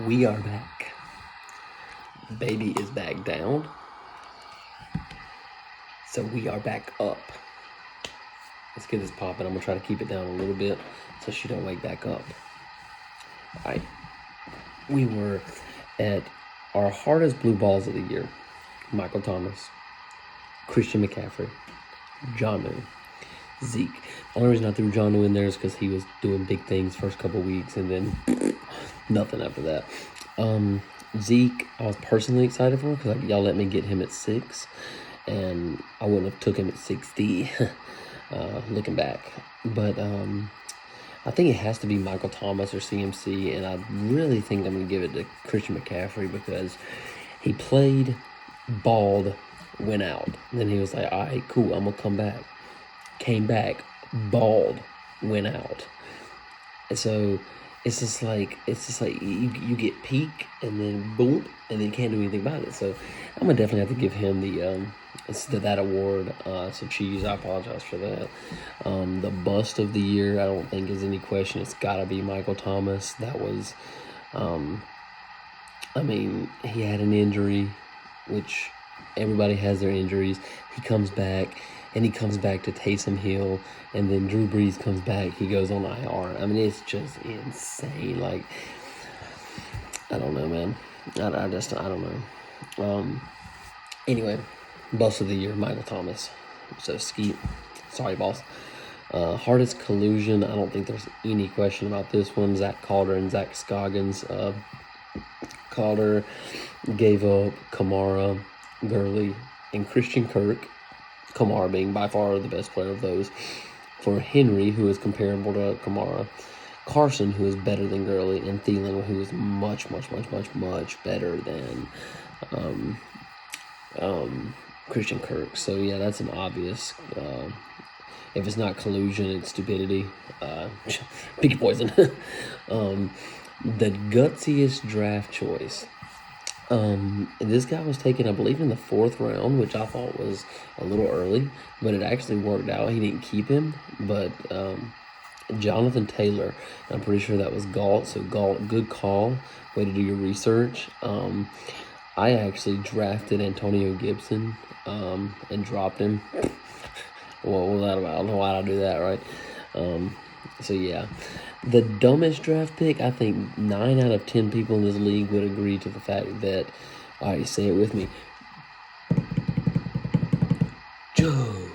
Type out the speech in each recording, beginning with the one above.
We are back. Baby is back down. So we are back up. Let's get this popping. I'm gonna try to keep it down a little bit so she don't wake back up. All right. We were at our hardest blue balls of the year. Michael Thomas, Christian McCaffrey, Jonnu, Zeke. The only reason I threw Jonnu in there is because he was doing big things first couple weeks and then nothing after that. Zeke, I was personally excited for because y'all let me get him at 6, and I wouldn't have took him at 60 looking back. But I think it has to be Michael Thomas or CMC, and I really think I'm going to give it to Christian McCaffrey because he played, balled, went out. And then he was like, all right, cool, I'm going to come back. Came back, balled, went out. And so it's just like you get peak and then boom, and then you can't do anything about it. So I'm gonna definitely have to give him that award. So Cheese, I apologize for that. The bust of the year, I don't think is any question. It's gotta be Michael Thomas. That was, I mean, he had an injury, which everybody has their injuries. He comes back. And he comes back to Taysom Hill, and then Drew Brees comes back. He goes on IR. I mean, it's just insane. Like, I don't know, man. I don't know. Anyway, bust of the year, Michael Thomas. So, Skeet. Sorry, boss. Hardest collusion. I don't think there's any question about this one. Zach Calder and Zach Scoggins. Calder gave up Kamara, Gurley, and Christian Kirk. Kamara being by far the best player of those, for Henry, who is comparable to Kamara, Carson, who is better than Gurley, and Thielen, who is much better than Christian Kirk. So yeah, that's an obvious. If it's not collusion, it's stupidity. Pick your poison. The gutsiest draft choice. This guy was taken, I believe, in the 4th round, which I thought was a little early, but it actually worked out. He didn't keep him, but Jonathan Taylor, I'm pretty sure that was Galt. So Galt, good call. Way to do your research. I actually drafted Antonio Gibson and dropped him. What was that about? I don't know why I do that, right? So yeah, the dumbest draft pick, I think 9 out of 10 people in this league would agree to the fact that, all right, say it with me, Joe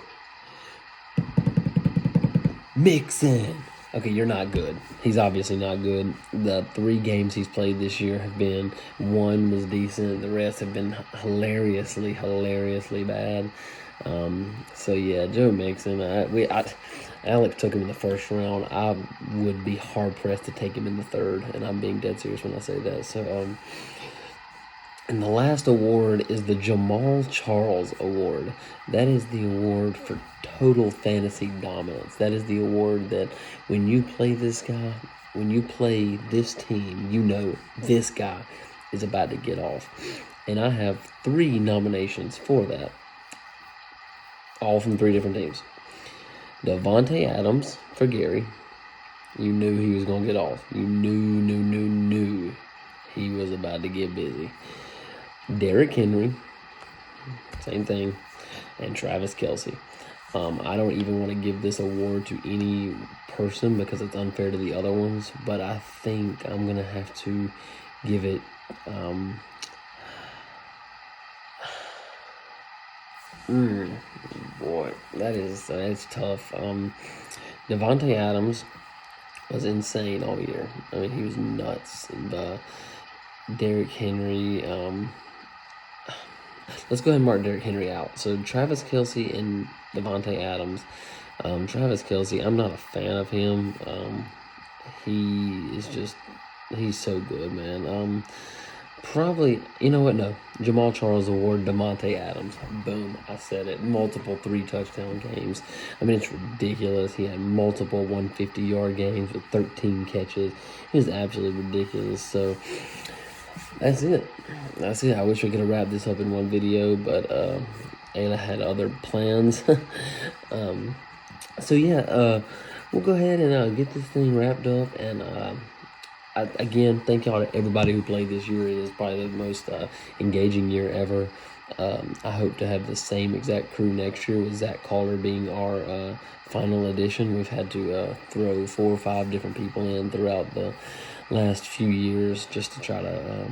Mixon. Okay, you're not good. He's obviously not good. The 3 games he's played this year have been, 1 was decent, the rest have been hilariously bad. So yeah, Joe Mixon. Alex took him in the 1st round. I would be hard pressed to take him in the 3rd, and I'm being dead serious when I say that. So, and the last award is the Jamal Charles Award. That is the award for total fantasy dominance. That is the award that when you play this guy, when you play this team, you know this guy is about to get off. And I have 3 nominations for that, all from 3 different teams. Davante Adams for Gary. You knew he was going to get off. You knew he was about to get busy. Derrick Henry, same thing. And Travis Kelce. I don't even want to give this award to any person because it's unfair to the other ones, but I think I'm going to have to give it... boy, that's tough. Davante Adams was insane all year. I mean, he was nuts. And Derrick Henry, let's go ahead and mark Derrick Henry out. So Travis Kelce and Davante Adams. Travis Kelce, I'm not a fan of him. He's so good, man. Probably, you know what? No, Jamal Charles Award, Davante Adams. Boom, I said it. Multiple 3-touchdown games. I mean, it's ridiculous. He had multiple 150-yard games with 13 catches. It was absolutely ridiculous. So that's it. I wish I could have wrapped this up in one video, but Ayla had other plans. So yeah, we'll go ahead and get this thing wrapped up, and Again, thank y'all to everybody who played this year. It is probably the most engaging year ever. I hope to have the same exact crew next year with Zach Calder being our final edition. We've had to throw 4 or 5 different people in throughout the last few years just to try to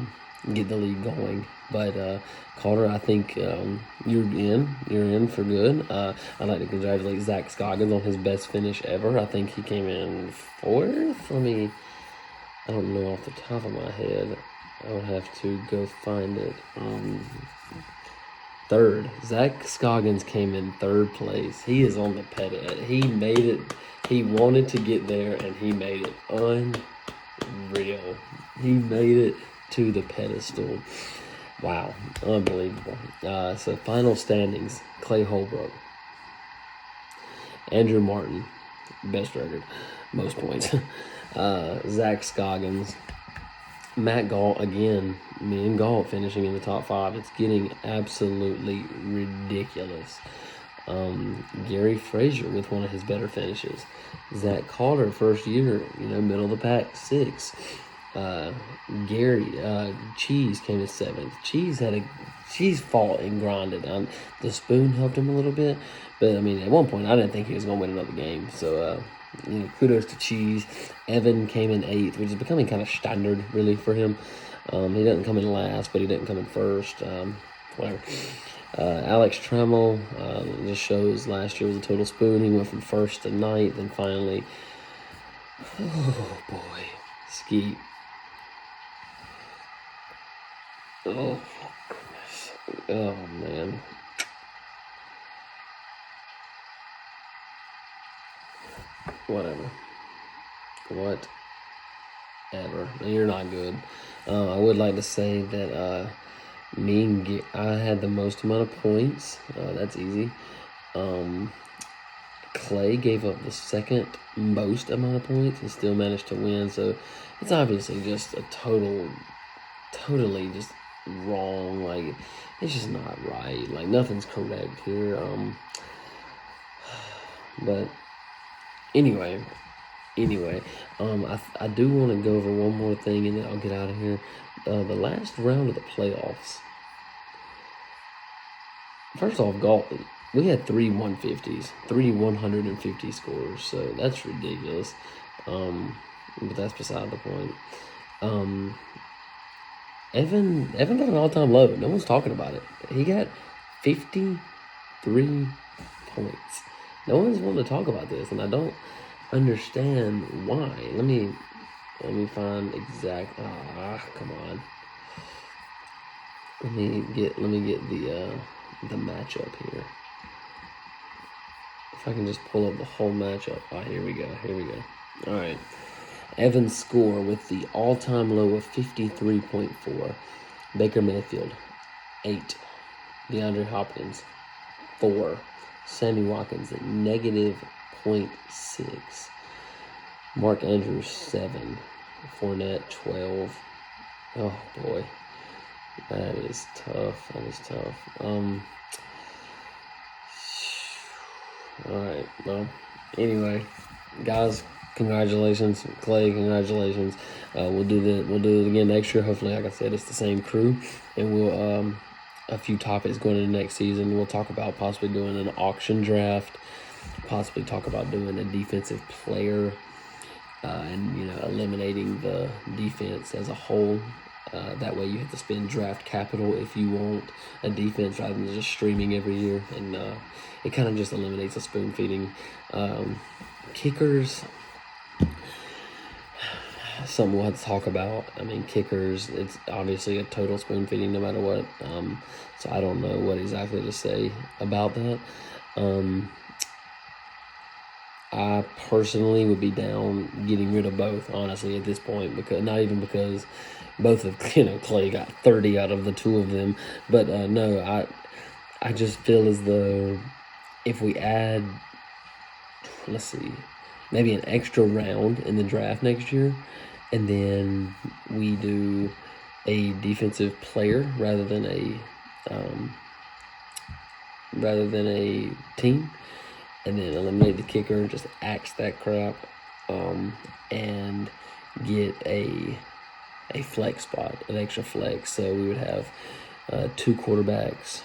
get the league going. But Calder, I think you're in. You're in for good. I'd like to congratulate Zach Scoggins on his best finish ever. I think he came in 4th. I don't know off the top of my head. I'll have to go find it. 3rd. Zach Scoggins came in 3rd place. He is on the pedestal. He made it. He wanted to get there, and he made it unreal. He made it to the pedestal. Wow. Unbelievable. So final standings. Clay Holbrook. Andrew Martin. Best record. Most points. Zach Scoggins. Matt Galt again. Me and Galt finishing in the top 5. It's getting absolutely ridiculous. Gary Frazier with one of his better finishes. Zach Calder, first year, middle of the pack, 6. Gary Cheese came in 7th. Cheese fought and grinded. The spoon helped him a little bit, but at one point I didn't think he was going to win another game. So kudos to Cheese. Evan came in 8th, which is becoming kind of standard really for him. He doesn't come in last, but he didn't come in first. Whatever. Alex Tremmel just shows last year was a total spoon. He went from 1st to 9th, and finally, oh boy, Skeet. Oh goodness. Oh man. Whatever. You're not good. I would like to say that I had the most amount of points. That's easy. Clay gave up the 2nd most amount of points and still managed to win. So it's obviously just a totally just wrong. Like, it's just not right. Like, nothing's correct here. But anyway, I do want to go over one more thing and then I'll get out of here. The last round of the playoffs. First off, we had 3 150s, 3 150 scores, so that's ridiculous. But that's beside the point. Evan got an all-time low. No one's talking about it. He got 53 points. No one's wanting to talk about this, and I don't understand why. Let me find exact. Come on. Let me get the matchup here. If I can just pull up the whole matchup. Here we go. All right. Evan's score with the all-time low of 53.4. Baker Mayfield, 8. DeAndre Hopkins, 4. Sammy Watkins at -0.6. Mark Andrews, 7. Fournette, 12. Oh, boy. That is tough. Alright, well, anyway, guys, congratulations. Clay, congratulations. We'll do it again next year. Hopefully, like I said, it's the same crew, and we'll a few topics going into next season. We'll talk about possibly doing an auction draft, possibly talk about doing a defensive player, and eliminating the defense as a whole. That way you have to spend draft capital if you want a defense rather than just streaming every year. And it kind of just eliminates the spoon feeding. Kickers, something we'll have to talk about. Kickers, it's obviously a total spoon feeding no matter what. So I don't know what exactly to say about that. I personally would be down getting rid of both, honestly, at this point, because both of Clay got 30 out of the 2 of them, but no, I just feel as though if we add, let's see, maybe an extra round in the draft next year, and then we do a defensive player rather than a team, and then eliminate the kicker, just axe that crap, and get a flex spot, an extra flex. So we would have 2 quarterbacks,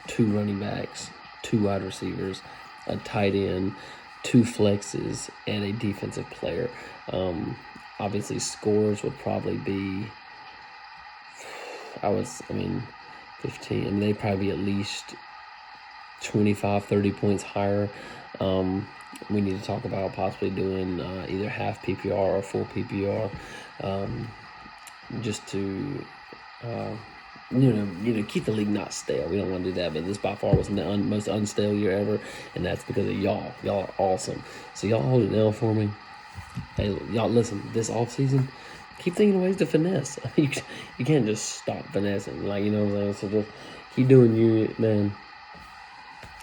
2 running backs, 2 wide receivers, a tight end, 2 flexes, and a defensive player. Obviously, scores would probably be, 15. I mean, they'd probably be at least 25, 30 points higher. We need to talk about possibly doing either half PPR or full PPR, just to keep the league not stale. We don't want to do that, but this by far was the most unstale year ever, and that's because of y'all. Y'all are awesome. So y'all hold it down for me. Hey, y'all, listen, this off season, keep thinking of ways to finesse. You can't just stop finessing, like, you know what I'm saying? So just keep doing you, man.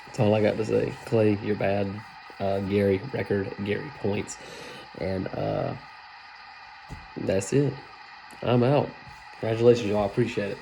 That's all I got to say. Clay, you're bad. Gary, record, Gary, points. And that's it. I'm out. Congratulations, y'all. I appreciate it.